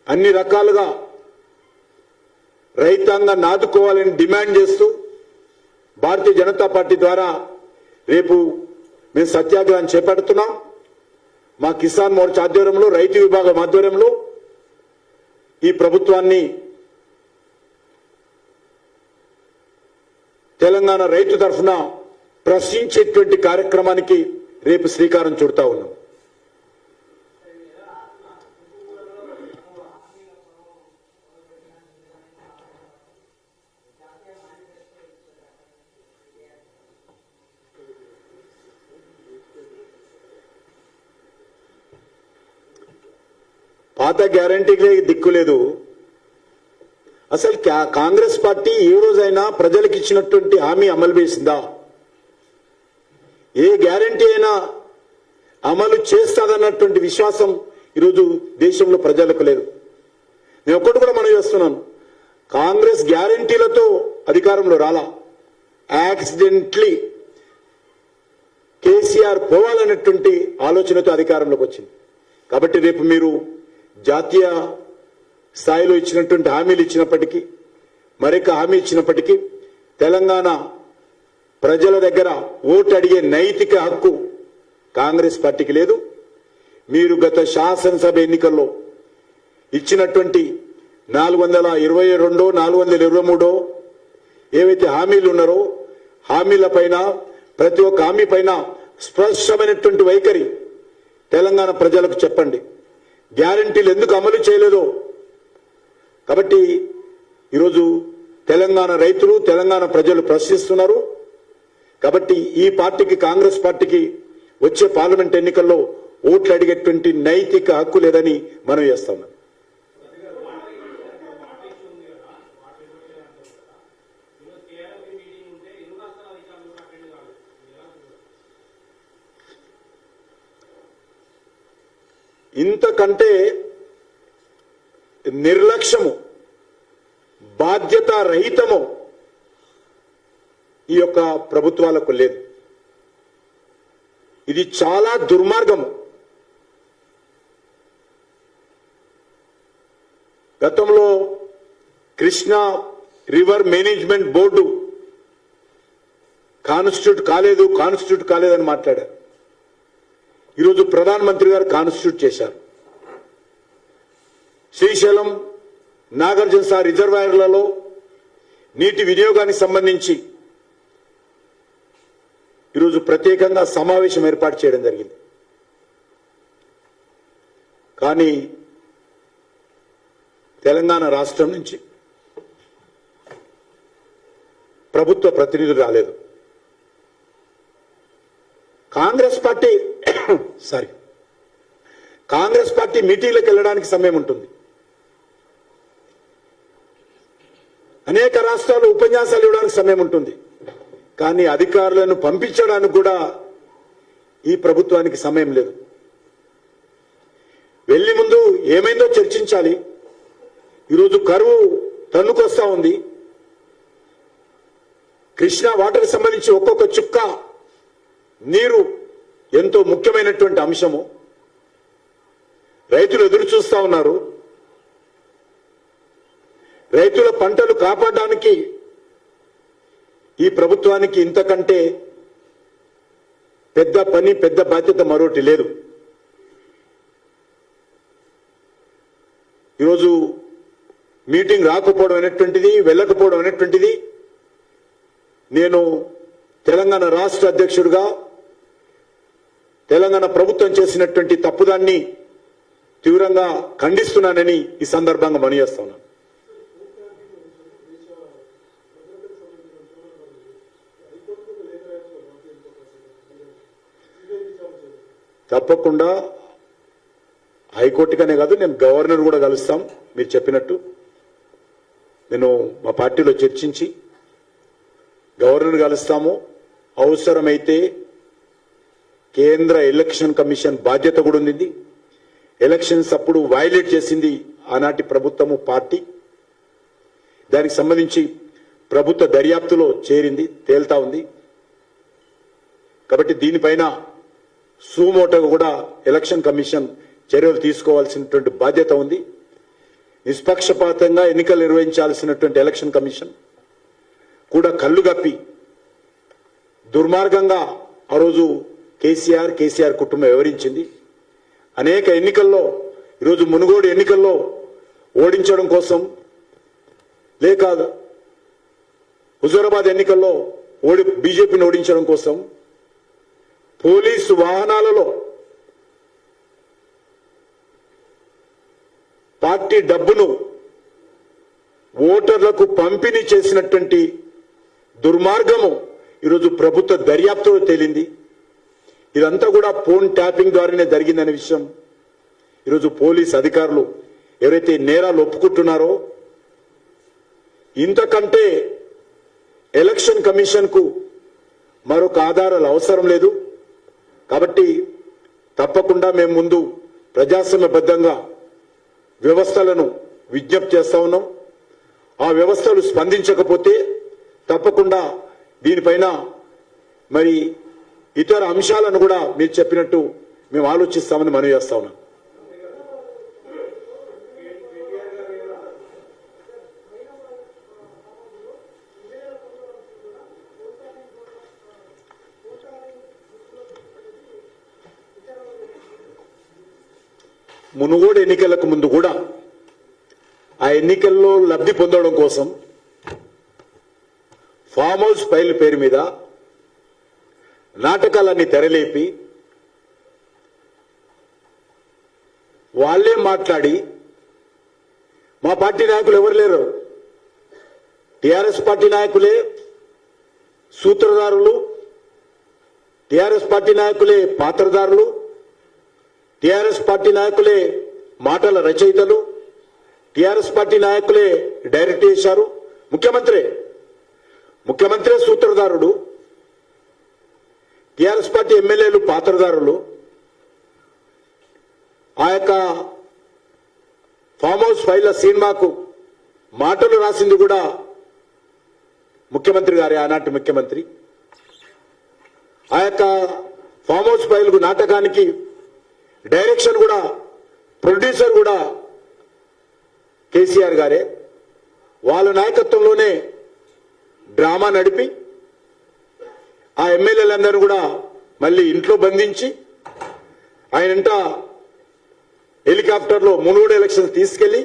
అన్ని రకాలుగా రైతాంగాన్ని ఆదుకోవాలని డిమాండ్ చేస్తూ భారతీయ జనతా పార్టీ ద్వారా రేపు మేము సత్యాగ్రహం చేపడుతున్నాం. మా కిసాన్ మోర్చా ఆధ్వర్యంలో, రైతు విభాగం ఆధ్వర్యంలో ఈ ప్రభుత్వాన్ని తెలంగాణ రైతు తరఫున ప్రశ్నించేటువంటి కార్యక్రమానికి రేపు శ్రీకారం చుడతా ఉన్నాం. పాత గ్యారంటీకి దిక్కులేదు. అసలు కాంగ్రెస్ పార్టీ ఏ రోజైనా ప్రజలకు ఇచ్చినటువంటి హామీ అమలు చేసిందా? ఏ గ్యారంటీ అయినా అమలు చేస్తాదన్నటువంటి విశ్వాసం ఈరోజు దేశంలో ప్రజలకు లేదు. నేను ఒక్కటి కూడా మనం చేస్తున్నాను. కాంగ్రెస్ గ్యారంటీలతో అధికారంలో రాలా, యాక్సిడెంట్లీ కేసీఆర్ పోవాలన్నటువంటి ఆలోచనతో అధికారంలోకి వచ్చింది. కాబట్టి రేపు మీరు జాతీయ స్థాయిలో ఇచ్చినటువంటి హామీలు ఇచ్చినప్పటికీ, మరొక హామీ ఇచ్చినప్పటికీ తెలంగాణ ప్రజల దగ్గర ఓటు అడిగే నైతిక హక్కు కాంగ్రెస్ పార్టీకి లేదు. మీరు గత శాసనసభ ఎన్నికల్లో ఇచ్చినటువంటి 422 423 ఏవైతే హామీలు ఉన్నారో హామీల పైన ప్రతి ఒక్క హామీ పైన స్పష్టమైనటువంటి వైఖరి తెలంగాణ ప్రజలకు చెప్పండి. గ్యారంటీలు ఎందుకు అమలు చేయలేదో. కాబట్టి ఈరోజు తెలంగాణ రైతులు, తెలంగాణ ప్రజలు ప్రశ్నిస్తున్నారు. కాబట్టి ఈ పార్టీకి, కాంగ్రెస్ పార్టీకి వచ్చే పార్లమెంట్ ఎన్నికల్లో ఓట్లు అడిగేటువంటి నైతిక హక్కు లేదని మనం చేస్తున్నాం. ఇంతకంటే నిర్లక్ష్యము, బాధ్యత రహితము ఈ యొక్క ప్రభుత్వాలకు లేదు. ఇది చాలా దుర్మార్గము. గతంలో Krishna river management board constitute కాలేదని మాట్లాడారు. ఈరోజు ప్రధానమంత్రి గారు కాన్స్టిట్యూట్ చేశారు. శ్రీశైలం, నాగార్జున రిజర్వాయర్లలో నీటి వినియోగానికి సంబంధించి ఈరోజు ప్రత్యేకంగా సమావేశం ఏర్పాటు చేయడం జరిగింది. కానీ తెలంగాణ రాష్ట్రం నుంచి ప్రభుత్వ ప్రతినిధులు రాలేదు. కాంగ్రెస్ పార్టీ మీటింగ్లకు వెళ్ళడానికి సమయం ఉంటుంది. అనేక రాష్ట్రాలు ఉపన్యాసాలు ఇవ్వడానికి సమయం ఉంటుంది. కానీ అధికారులను పంపించడానికి కూడా ఈ ప్రభుత్వానికి సమయం లేదు. వెళ్లి ముందు ఏమైందో చర్చించాలి. ఈరోజు కరువు తన్నుకొస్తా ఉంది. కృష్ణా వాటర్ సంబంధించి ఒక్కొక్క చుక్క నీరు ఎంతో ముఖ్యమైనటువంటి అంశము. రైతులు ఎదురు చూస్తా ఉన్నారు. రైతుల పంటలు కాపాడడానికి ఈ ప్రభుత్వానికి ఇంతకంటే పెద్ద పని, పెద్ద బాధ్యత మరొకటి లేదు. ఈరోజు మీటింగ్ రాకపోవడం అనేటువంటిది, వెళ్ళకపోవడం అనేటువంటిది నేను తెలంగాణ రాష్ట్ర అధ్యక్షుడిగా తెలంగాణ ప్రభుత్వం చేసినటువంటి తప్పుదాన్ని తీవ్రంగా ఖండిస్తున్నానని ఈ సందర్భంగా మనవిస్తున్నాను. తప్పకుండా హైకోర్టుగానే కాదు, నేను గవర్నర్ కూడా కలుస్తాం. మీరు చెప్పినట్టు నేను మా పార్టీలో చర్చించి గవర్నర్ కలుస్తాము. అవసరమైతే కేంద్ర ఎలక్షన్ కమిషన్ బాధ్యత కూడా ఉంది. ఎలక్షన్స్ అప్పుడు వైలేట్ చేసింది ఆనాటి ప్రభుత్వము, పార్టీ. దానికి సంబంధించి ప్రభుత్వ దర్యాప్తులో చేరింది, తేల్తా ఉంది. కాబట్టి దీనిపైన సుమోటోగా కూడా ఎలక్షన్ కమిషన్ చర్యలు తీసుకోవాల్సినటువంటి బాధ్యత ఉంది. నిష్పక్షపాతంగా ఎన్నికలు నిర్వహించాల్సినటువంటి ఎలక్షన్ కమిషన్ కూడా కళ్ళు గప్పి దుర్మార్గంగా ఆ రోజు కేసీఆర్ కుటుంబం వివరించింది. అనేక ఎన్నికల్లో, ఈరోజు మునుగోడు ఎన్నికల్లో ఓడించడం కోసం, లేక హుజూరాబాద్ ఎన్నికల్లో బీజేపీని ఓడించడం కోసం పోలీసు వాహనాలలో పార్టీ డబ్బును ఓటర్లకు పంపిణీ చేసినటువంటి దుర్మార్గము ఈరోజు ప్రభుత్వ దర్యాప్తులో తేలింది. ఇదంతా కూడా ఫోన్ ట్యాపింగ్ ద్వారానే జరిగిందనే విషయం ఈరోజు పోలీస్ అధికారులు ఎవరైతే నేరాలు ఒప్పుకుంటున్నారో, ఇంతకంటే ఎలక్షన్ కమిషన్ కు మరొక ఆధారాలు అవసరం లేదు. కాబట్టి తప్పకుండా మేము ముందు ప్రజాస్వామ్యబద్ధంగా వ్యవస్థలను విజ్ఞప్తి చేస్తా ఉన్నాం. ఆ వ్యవస్థలు స్పందించకపోతే తప్పకుండా దీనిపైన మరి ఇతర అంశాలను కూడా మీరు చెప్పినట్టు మేము ఆలోచిస్తామని మనవి చేస్తా ఉన్నాం. మునుగోడు ఎన్నికలకు ముందు కూడా ఆ ఎన్నికల్లో లబ్ధి పొందడం కోసం ఫామ్ హౌస్ ఫైల్ పేరు మీద నాటకాలన్నీ తెరలేపి వాళ్ళే మాట్లాడి, మా పార్టీ నాయకులు ఎవరు లేరు, టిఆర్ఎస్ పార్టీ నాయకులే సూత్రధారులు, టిఆర్ఎస్ పార్టీ నాయకులే పాత్రధారులు, టిఆర్ఎస్ పార్టీ నాయకులే మాటల రచయితలు, టిఆర్ఎస్ పార్టీ నాయకులే డైరెక్ట్ చేశారు. ముఖ్యమంత్రి సూత్రధారుడు, టిఆర్ఎస్ పార్టీ ఎమ్మెల్యేలు పాత్రధారులు. ఆ యొక్క ఫామ్ హౌస్ ఫైళ్ల సినిమాకు మాటలు రాసింది కూడా ముఖ్యమంత్రి గారే, ఆనాటి ముఖ్యమంత్రి. ఆ యొక్క ఫామ్ హౌస్ ఫైల్ నాటకానికి డైరెక్షన్ కూడా, ప్రొడ్యూసర్ కూడా కేసీఆర్ గారే. వాళ్ళ నాయకత్వంలోనే డ్రామా నడిపి ఆ ఎమ్మెల్యేలందరూ కూడా మళ్ళీ ఇంట్లో బంధించి ఆయనంట హెలికాప్టర్లో మునుగోడు ఎలక్షన్స్ తీసుకెళ్లి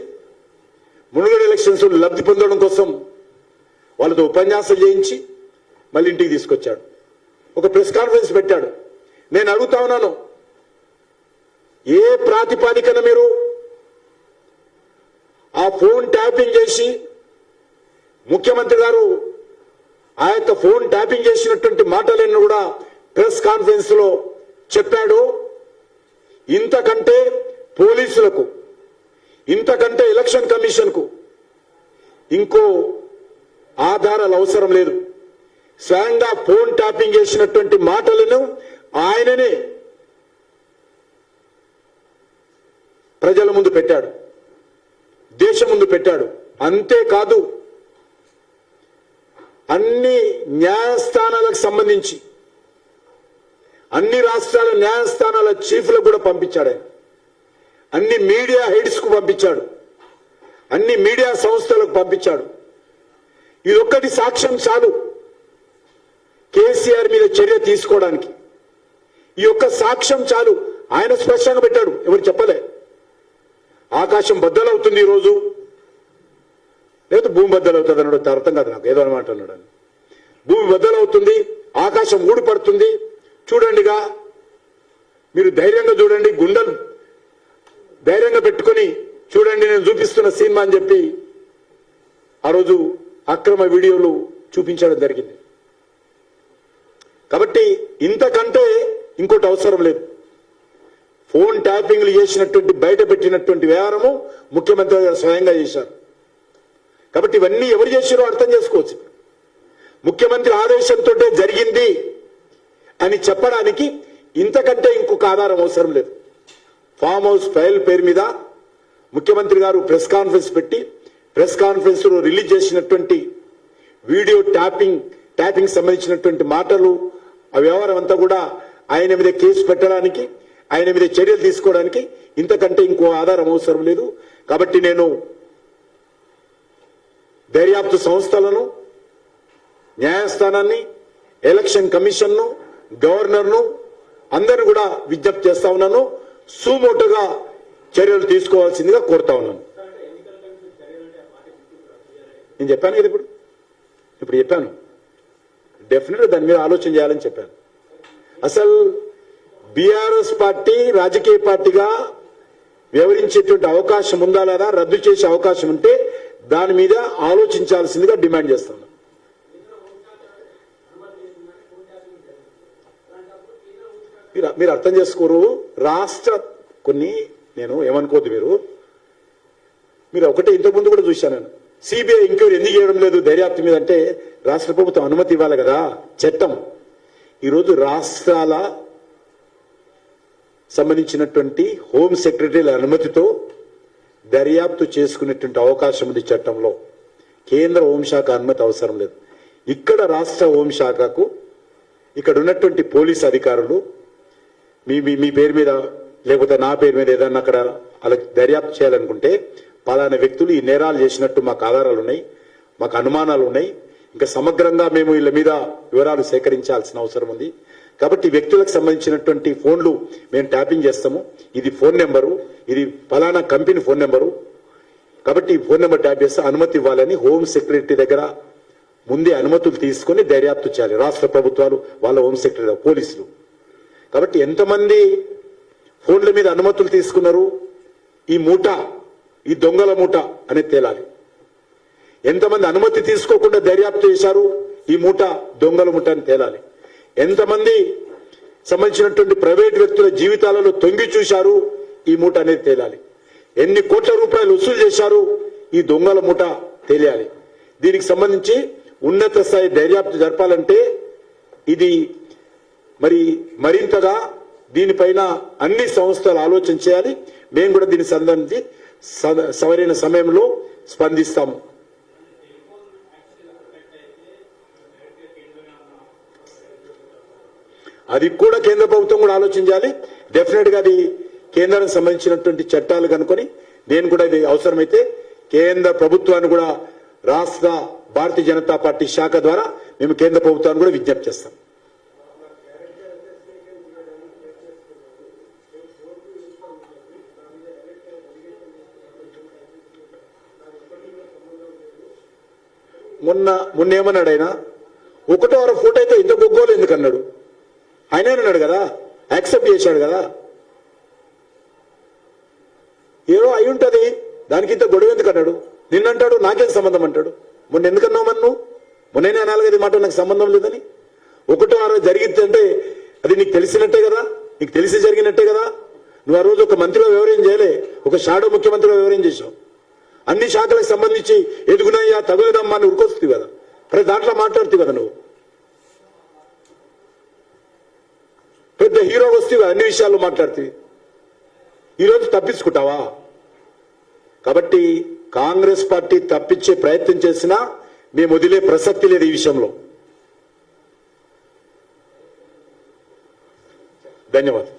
మునుగోడు ఎలక్షన్స్ లబ్ధి పొందడం కోసం వాళ్ళతో ఉపన్యాసం చేయించి మళ్ళీ ఇంటికి తీసుకొచ్చాడు. ఒక ప్రెస్ కాన్ఫరెన్స్ పెట్టాడు. నేను అడుగుతా ఉన్నాను, ఏ ప్రాతిపాదికన మీరు ఆ ఫోన్ ట్యాపింగ్ చేసి ముఖ్యమంత్రి గారు ఆ యొక్క ఫోన్ ట్యాపింగ్ చేసినటువంటి మాటలను కూడా ప్రెస్ కాన్ఫరెన్స్ లో చెప్పాడు? ఇంతకంటే పోలీసులకు, ఇంతకంటే ఎలక్షన్ కమిషన్ కు ఇంకో ఆధారాలు అవసరం లేదు. స్వయంగా ఫోన్ ట్యాపింగ్ చేసినటువంటి మాటలను ఆయననే ప్రజల ముందు పెట్టాడు, దేశం ముందు పెట్టాడు. అంతేకాదు, అన్ని న్యాయస్థానాలకు సంబంధించి అన్ని రాష్ట్రాల న్యాయస్థానాల చీఫ్లకు కూడా పంపించాడు. అన్ని మీడియా హెడ్స్ కు పంపించాడు, అన్ని మీడియా సంస్థలకు పంపించాడు. ఇదొక్కటి సాక్ష్యం చాలు కేసీఆర్ మీద చర్య తీసుకోవడానికి. ఈ ఒక్క సాక్ష్యం చాలు. ఆయన స్పష్టంగా పెట్టాడు, ఎవరు చెప్పలే. ఆకాశం బద్దలవుతుంది ఈరోజు, లేదా భూమి బద్దలవుతుంది అన్నాడు. అర్థం కాదు నాకు, ఏదో అనమాట అన్నాడు. భూమి బద్దలవుతుంది, ఆకాశం ఊడిపడుతుంది, చూడండిగా, మీరు ధైర్యంగా చూడండి, గుండెలు ధైర్యంగా పెట్టుకుని చూడండి, నేను చూపిస్తున్న సినిమా అని చెప్పి ఆ రోజు అక్రమ వీడియోలు చూపించడం జరిగింది. కాబట్టి ఇంతకంటే ఇంకోటి అవసరం లేదు. ఫోన్ ట్యాపింగ్లు చేసినటువంటి, బయట పెట్టినటువంటి వ్యవహారము ముఖ్యమంత్రి గారు స్వయంగా చేశారు. కాబట్టి ఇవన్నీ ఎవరు చేశారో అర్థం చేసుకోవచ్చు. ముఖ్యమంత్రి ఆదేశంతో జరిగింది అని చెప్పడానికి ఇంతకంటే ఇంకొక ఆధారం అవసరం లేదు. ఫామ్ హౌస్ ఫైల్ పేరు మీద ముఖ్యమంత్రి గారు ప్రెస్ కాన్ఫరెన్స్ పెట్టి, ప్రెస్ కాన్ఫరెన్స్ లో రిలీజ్ చేసినటువంటి వీడియో ట్యాపింగ్ సంబంధించినటువంటి మాటలు, ఆ వ్యవహారం అంతా కూడా ఆయన మీద కేసు పెట్టడానికి, ఆయన మీద చర్యలు తీసుకోవడానికి ఇంతకంటే ఇంకో ఆధారం అవసరం లేదు. కాబట్టి నేను దర్యాప్తు సంస్థలను, న్యాయస్థానాన్ని, ఎలక్షన్ కమిషన్ను, గవర్నర్ను అందరూ కూడా విజ్ఞప్తి చేస్తా ఉన్నాను, సుమోటుగా చర్యలు తీసుకోవాల్సిందిగా కోరుతా ఉన్నాను. నేను చెప్పాను కదా, ఇప్పుడు చెప్పాను, డెఫినెట్గా దాని మీద ఆలోచన చేయాలని చెప్పాను. అసలు బీఆర్ఎస్ పార్టీ రాజకీయ పార్టీగా వ్యవహరించేటువంటి అవకాశం ఉందా లేదా, రద్దు చేసే అవకాశం ఉంటే దాని మీద ఆలోచించాల్సిందిగా డిమాండ్ చేస్తాను. మీరు అర్థం చేసుకోరు. రాష్ట్ర కొన్ని, నేను ఏమనుకోద్దు, మీరు ఒకటే ఇంతకుముందు కూడా చూశాను నేను, సిబిఐ ఎంక్వైరీ ఎందుకు చేయడం లేదు దర్యాప్తు మీద అంటే రాష్ట్ర ప్రభుత్వం అనుమతి ఇవ్వాలి కదా, చట్టం. ఈరోజు రాష్ట్రాల సంబంధించినటువంటి హోం సెక్రటరీల అనుమతితో దర్యాప్తు చేసుకునేటువంటి అవకాశం ఉంది చట్టంలో. కేంద్ర హోంశాఖ అనుమతి అవసరం లేదు. ఇక్కడ రాష్ట్ర హోంశాఖకు ఇక్కడ ఉన్నటువంటి పోలీస్ అధికారులు మీ పేరు మీద లేకపోతే నా పేరు మీద ఏదన్నా అక్కడ అలా దర్యాప్తు చేయాలనుకుంటే పలానా వ్యక్తులు ఈ నేరాలు చేసినట్టు మాకు ఆధారాలు ఉన్నాయి, మాకు అనుమానాలు ఉన్నాయి, ఇంకా సమగ్రంగా మేము వీళ్ళ మీద వివరాలు సేకరించాల్సిన అవసరం ఉంది. కాబట్టి వ్యక్తులకు సంబంధించినటువంటి ఫోన్లు మేము ట్యాపింగ్ చేస్తాము. ఇది ఫోన్ నెంబరు, ఇది ఫలానా కంపెనీ ఫోన్ నెంబరు, కాబట్టి ఈ ఫోన్ నెంబర్ ట్యాప్ చేస్తే అనుమతి ఇవ్వాలని హోమ్ సెక్రటరీ దగ్గర ముందే అనుమతులు తీసుకొని దర్యాప్తు చేయాలి. రాష్ట్ర ప్రభుత్వాలు వాళ్ళ హోమ్ సెక్రటరీ పోలీసులు. కాబట్టి ఎంతమంది ఫోన్ల మీద అనుమతులు తీసుకున్నారు, ఈ మూట ఈ దొంగల మూట అనేది తేలాలి. ఎంతమంది అనుమతి తీసుకోకుండా దర్యాప్తు చేశారు, ఈ మూట దొంగల మూట అని తేలాలి. ఎంతమంది సంబంధించినటువంటి ప్రైవేట్ వ్యక్తుల జీవితాలలో తొంగి చూశారు, ఈ మూట అనేది తేలాలి. ఎన్ని కోట్ల రూపాయలు వసూలు చేశారు, ఈ దొంగల మూట తెలియాలి. దీనికి సంబంధించి ఉన్నత స్థాయి దర్యాప్తు జరపాలంటే ఇది మరింతగా దీనిపైన అన్ని సంస్థలు ఆలోచన చేయాలి. మేము కూడా దీనికి సంబంధించి సరైన సమయంలో స్పందిస్తాము. అది కూడా కేంద్ర ప్రభుత్వం కూడా ఆలోచించాలి. డెఫినెట్ గా అది కేంద్రానికి సంబంధించినటువంటి చట్టాలు కనుకొని నేను కూడా ఇది అవసరమైతే కేంద్ర ప్రభుత్వాన్ని కూడా రాష్ట్ర భారతీయ జనతా పార్టీ శాఖ ద్వారా మేము కేంద్ర ప్రభుత్వాన్ని కూడా విజ్ఞప్తి చేస్తాం. మొన్న ఏమన్నాడు ఆయన, 1వ ఫోటో అయితే ఇంత గొగ్గోలు ఎందుకు అన్నాడు. ఆయన అన్నాడు కదా, యాక్సెప్ట్ చేశాడు కదా, ఏదో అయి ఉంటది, దానికి ఇంత గొడవ ఎందుకు అన్నాడు. నిన్నంటాడు నాకేం సంబంధం అంటాడు. మొన్న ఎందుకన్నావు మరి నువ్వు? మొన్ననే అనాలి కదా మాట, నాకు సంబంధం లేదని. 1వ జరిగితే అంటే అది నీకు తెలిసినట్టే కదా, నీకు తెలిసి జరిగినట్టే కదా. నువ్వు ఆ రోజు ఒక మంత్రిగా వ్యవహారం చేయలే, ఒక షాడో ముఖ్యమంత్రిగా వ్యవహారం చేశావు. అన్ని శాఖలకు సంబంధించి ఎదుగునయ్యా తగులుదమ్మా అని ఉరికొస్తుంది కదా, ప్రతి దాంట్లో మాట్లాడుతుంది కదా. నువ్వు పెద్ద హీరో వస్తుంది, అన్ని విషయాల్లో మాట్లాడుతుంది. ఈరోజు తప్పించుకుంటావా? కాబట్టి కాంగ్రెస్ పార్టీ తప్పించే ప్రయత్నం చేసినా మేము వదిలే ప్రసక్తి లేదు ఈ విషయంలో. ధన్యవాదాలు.